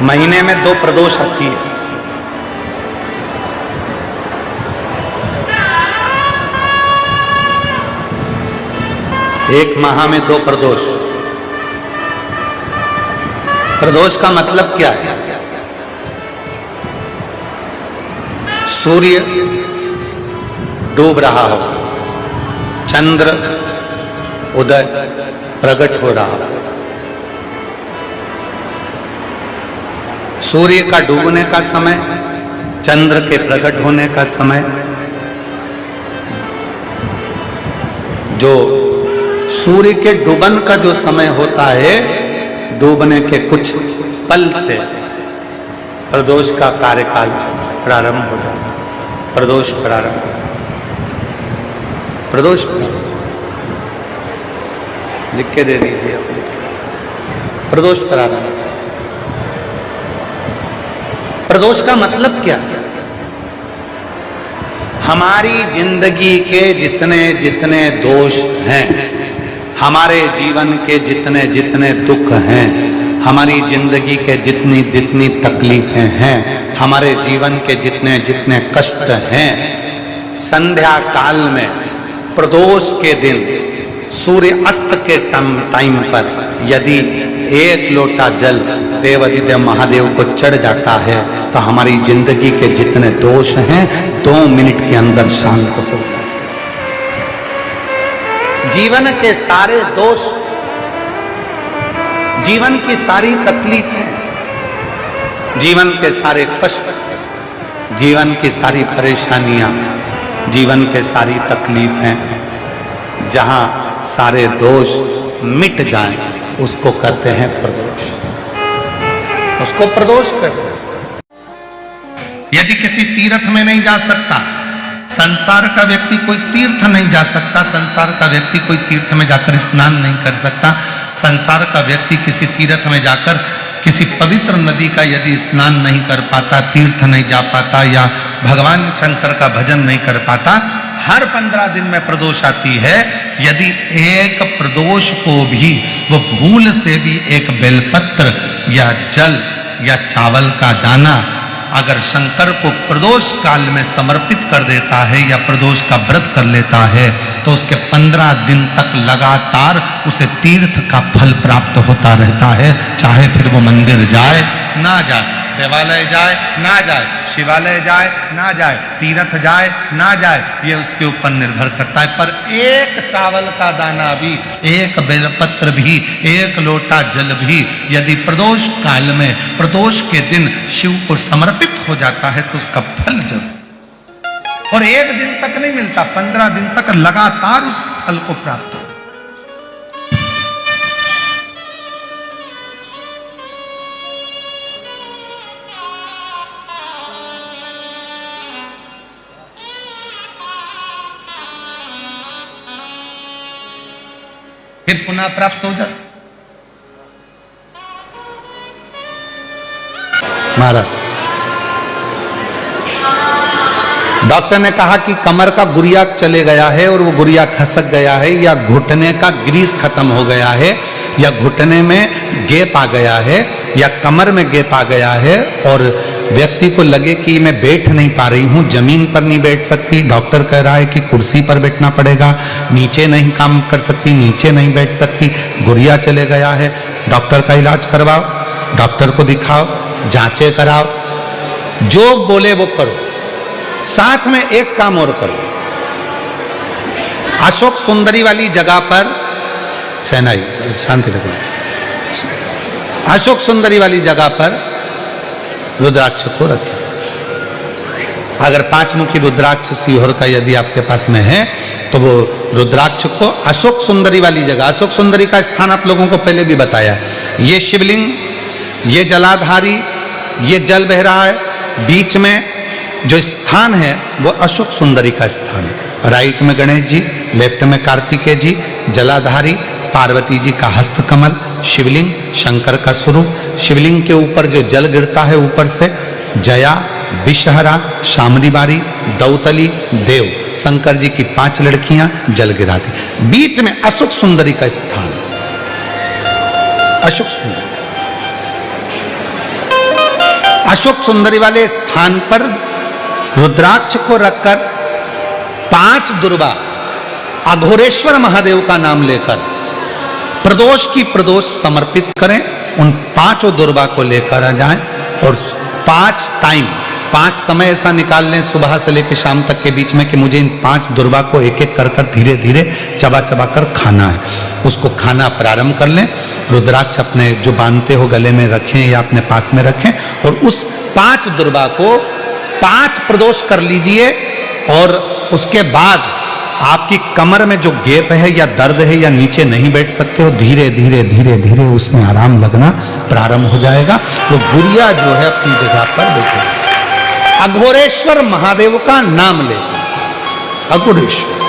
महीने में 2 प्रदोष आती है। एक माह में 2 प्रदोष। प्रदोष का मतलब क्या है? सूर्य डूब रहा हो, चंद्र उदय प्रकट हो रहा हो। सूर्य का डूबने का समय, चंद्र के प्रकट होने का समय, जो सूर्य के डूबन का जो समय होता है, डूबने के कुछ पल से प्रदोष का कार्यकाल प्रारंभ हो जाता है। प्रदोष प्रारंभ, प्रदोष लिख के दे दीजिए अपने। प्रदोष प्रारंभ। प्रदोष का मतलब क्या है? हमारी जिंदगी के जितने जितने दोष हैं, हमारे जीवन के जितने जितने दुख हैं, हमारी जिंदगी के जितनी जितनी तकलीफें हैं, हमारे जीवन के जितने जितने कष्ट हैं, संध्या काल में प्रदोष के दिन सूर्य अस्त के टाइम पर यदि 1 लोटा जल देवाधिदेव महादेव को चढ़ जाता है तो हमारी जिंदगी के जितने दोष हैं 2 मिनट के अंदर शांत हो जाते हैं। जीवन के सारे दोष, जीवन की सारी तकलीफें, जीवन के सारे कष्ट, जीवन की सारी परेशानियां, जीवन के सारी तकलीफें, जहां सारे दोष मिट जाएं, उसको कहते हैं प्रदोष। उसको प्रदोष कहते हैं। यदि किसी तीर्थ में नहीं जा सकता, संसार का व्यक्ति कोई तीर्थ नहीं जा सकता, संसार का व्यक्ति कोई तीर्थ में जाकर स्नान नहीं कर सकता, संसार का व्यक्ति किसी तीर्थ में जाकर किसी पवित्र नदी का यदि स्नान नहीं कर पाता, तीर्थ नहीं जा पाता, या भगवान शंकर का भजन नहीं कर पाता, हर 15 दिन में प्रदोष आती है। यदि एक प्रदोष को भी वो भूल से भी एक बेलपत्र या जल या चावल का दाना अगर शंकर को प्रदोष काल में समर्पित कर देता है या प्रदोष का व्रत कर लेता है तो उसके 15 दिन तक लगातार उसे तीर्थ का फल प्राप्त होता रहता है। चाहे फिर वो मंदिर जाए ना जाए, देवालय जाए ना जाए, शिवालय जाए ना जाए, तीर्थ जाए ना जाए, ये उसके ऊपर निर्भर करता है। पर एक चावल का दाना भी, एक बेलपत्र भी, एक लोटा जल भी यदि प्रदोष काल में प्रदोष के दिन शिव को समर्पित हो जाता है तो उसका फल जरूर, और 1 दिन तक नहीं मिलता, 15 दिन तक लगातार उस फल को प्राप्त हो। फिर पुनः प्राप्त हो जाता। महाराज, डॉक्टर ने कहा कि कमर का गुरिया चले गया है और वो गुरिया खसक गया है, या घुटने का ग्रीस खत्म हो गया है, या घुटने में गैप आ गया है, या कमर में गैप आ गया है, और व्यक्ति को लगे कि मैं बैठ नहीं पा रही हूँ, जमीन पर नहीं बैठ सकती, डॉक्टर कह रहा है कि कुर्सी पर बैठना पड़ेगा, नीचे नहीं काम कर सकती, नीचे नहीं बैठ सकती, गुरिया चले गया है, डॉक्टर का इलाज करवाओ, डॉक्टर को दिखाओ, जांचें कराओ, जो बोले वो करो। साथ में एक काम और करो, अशोक सुंदरी वाली जगह पर, सेनाई शांति रखो, अशोक सुंदरी वाली जगह पर रुद्राक्ष को रखें। अगर 5 मुखी रुद्राक्ष सीहोर का यदि आपके पास में है तो वो रुद्राक्ष को अशोक सुंदरी वाली जगह, अशोक सुंदरी का स्थान आप लोगों को पहले भी बताया, ये शिवलिंग, ये जलाधारी, ये जल बह रहा है, बीच में जो स्थान है वो अशोक सुंदरी का स्थान है। राइट में गणेश जी, लेफ्ट में कार्तिकेय जी, जलाधारी, पार्वती जी का हस्तकमल, शिवलिंग, शंकर का स्वरूप, शिवलिंग के ऊपर जो जल गिरता है ऊपर से, जया, विषहरा, शामरीबारी, दौतली, देव, शंकर जी की 5 लड़कियां जल गिराती, बीच में अशोक सुंदरी का स्थान, अशोक सुंदरी। अशोक सुंदरी वाले स्थान पर रुद्राक्ष को रखकर 5 दुर्वा अघोरेश्वर महादेव का नाम लेकर प्रदोष की प्रदोष समर्पित करें। उन 5 दुर्वा को लेकर आ जाएं और 5 समय ऐसा निकाल लें सुबह से लेकर शाम तक के बीच में कि मुझे इन 5 दुर्वा को एक एक कर धीरे धीरे चबा चबा कर खाना है। उसको खाना प्रारंभ कर लें। रुद्राक्ष अपने जो बांधते हो गले में रखें या अपने पास में रखें और उस 5 दुर्वा को 5 प्रदोष कर लीजिए। और उसके बाद आपकी कमर में जो गैप है या दर्द है या नीचे नहीं बैठ सकते हो, धीरे धीरे धीरे धीरे उसमें आराम लगना प्रारंभ हो जाएगा। वो गुड़िया जो है अपनी जगह पर बैठे। अघोरेश्वर महादेव का नाम ले, अघोरेश्वर